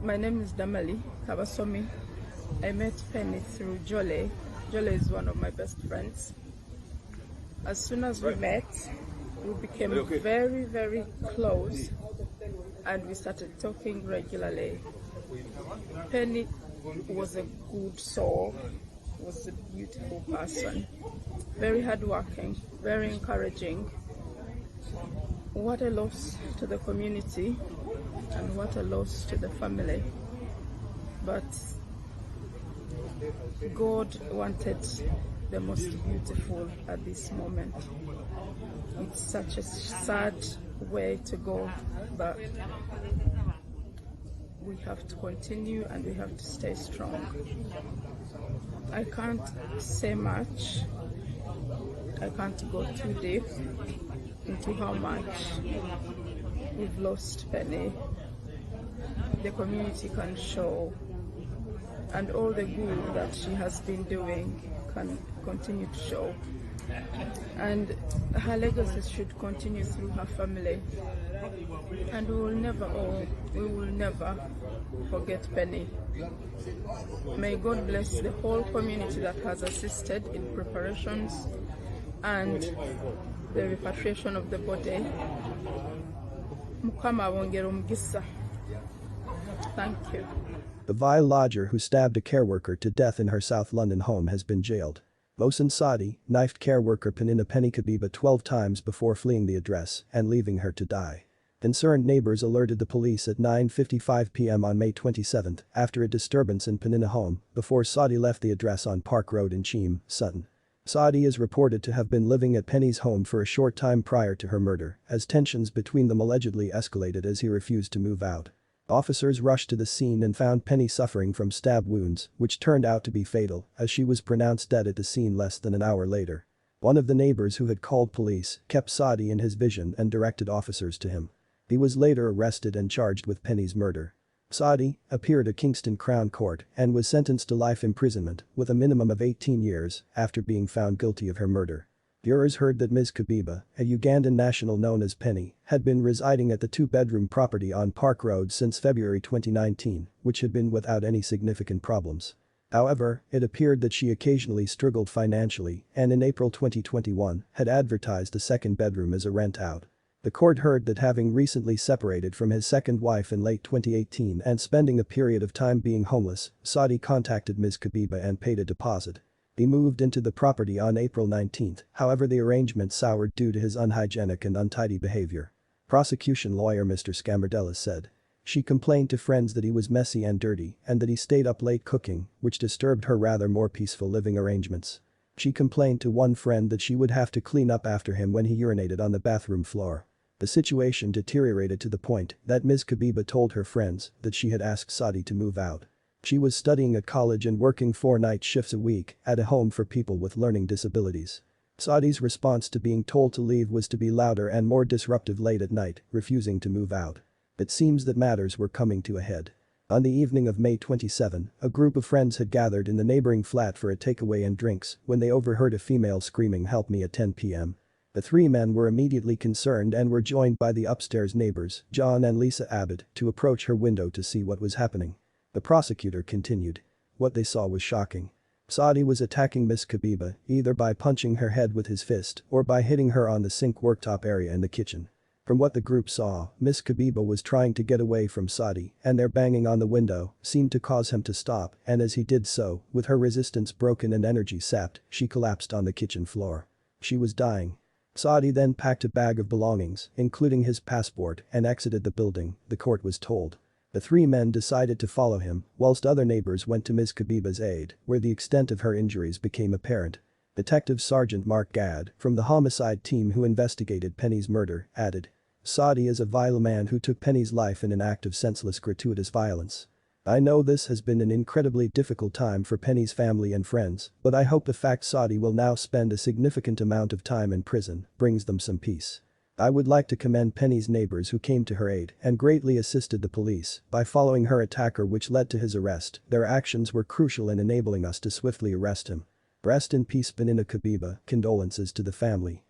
My name is Damali Kabasomi. I met Penny through Jole. Jole is one of my best friends. As soon as we met, we became very, very close and we started talking regularly. Penny was a good soul, was a beautiful person, very hardworking, very encouraging. What a loss to the community and what a loss to the family. But God wanted the most beautiful at this moment. It's such a sad way to go, but we have to continue and we have to stay strong. I can't say much. I can't go too deep into how much we've lost Penny. The community can show, and all the good that she has been doing can continue to show. And her legacy should continue through her family. And we will never forget Penny. May God bless the whole community that has assisted in preparations and the repatriation of the body. Mukama wongera omugisa. Thank you. The vile lodger who stabbed a care worker to death in her South London home has been jailed. Mohsen Saadi knifed care worker Penina Penny Kabiba 12 times before fleeing the address and leaving her to die. Concerned neighbors alerted the police at 9:55 p.m. on May 27 after a disturbance in Penina home before Saadi left the address on Park Road in Cheam, Sutton. Saadi is reported to have been living at Penny's home for a short time prior to her murder, as tensions between them allegedly escalated as he refused to move out. Officers rushed to the scene and found Penny suffering from stab wounds, which turned out to be fatal, as she was pronounced dead at the scene less than an hour later. One of the neighbors who had called police kept Saadi in his vision and directed officers to him. He was later arrested and charged with Penny's murder. Saadi appeared at Kingston Crown Court and was sentenced to life imprisonment with a minimum of 18 years after being found guilty of her murder. Jurors heard that Ms. Kabiba, a Ugandan national known as Penny, had been residing at the two-bedroom property on Park Road since February 2019, which had been without any significant problems. However, it appeared that she occasionally struggled financially and in April 2021 had advertised a second bedroom as a rent-out. The court heard that having recently separated from his second wife in late 2018 and spending a period of time being homeless, Saadi contacted Ms. Kabiba and paid a deposit. He moved into the property on April 19, however the arrangement soured due to his unhygienic and untidy behavior. Prosecution lawyer Mr. Scamardellis said. She complained to friends that he was messy and dirty and that he stayed up late cooking, which disturbed her rather more peaceful living arrangements. She complained to one friend that she would have to clean up after him when he urinated on the bathroom floor. The situation deteriorated to the point that Ms. Kabiba told her friends that she had asked Saadi to move out. She was studying at college and working 4 night shifts a week at a home for people with learning disabilities. Saadi's response to being told to leave was to be louder and more disruptive late at night, refusing to move out. It seems that matters were coming to a head. On the evening of May 27, a group of friends had gathered in the neighboring flat for a takeaway and drinks when they overheard a female screaming "Help me" at 10 p.m. The 3 men were immediately concerned and were joined by the upstairs neighbors, John and Lisa Abbott, to approach her window to see what was happening. The prosecutor continued. What they saw was shocking. Saadi was attacking Ms. Kabiba either by punching her head with his fist or by hitting her on the sink worktop area in the kitchen. From what the group saw, Ms. Kabiba was trying to get away from Saadi and their banging on the window seemed to cause him to stop, and as he did so, with her resistance broken and energy sapped, she collapsed on the kitchen floor. She was dying. Saadi then packed a bag of belongings, including his passport, and exited the building, the court was told. The 3 men decided to follow him, whilst other neighbors went to Ms. Kabiba's aid, where the extent of her injuries became apparent. Detective Sergeant Mark Gadd, from the homicide team who investigated Penny's murder, added. Saadi is a vile man who took Penny's life in an act of senseless gratuitous violence. I know this has been an incredibly difficult time for Penny's family and friends, but I hope the fact Saadi will now spend a significant amount of time in prison brings them some peace. I would like to commend Penny's neighbors who came to her aid and greatly assisted the police by following her attacker, which led to his arrest. Their actions were crucial in enabling us to swiftly arrest him. Rest in peace Penina Kabiba, condolences to the family.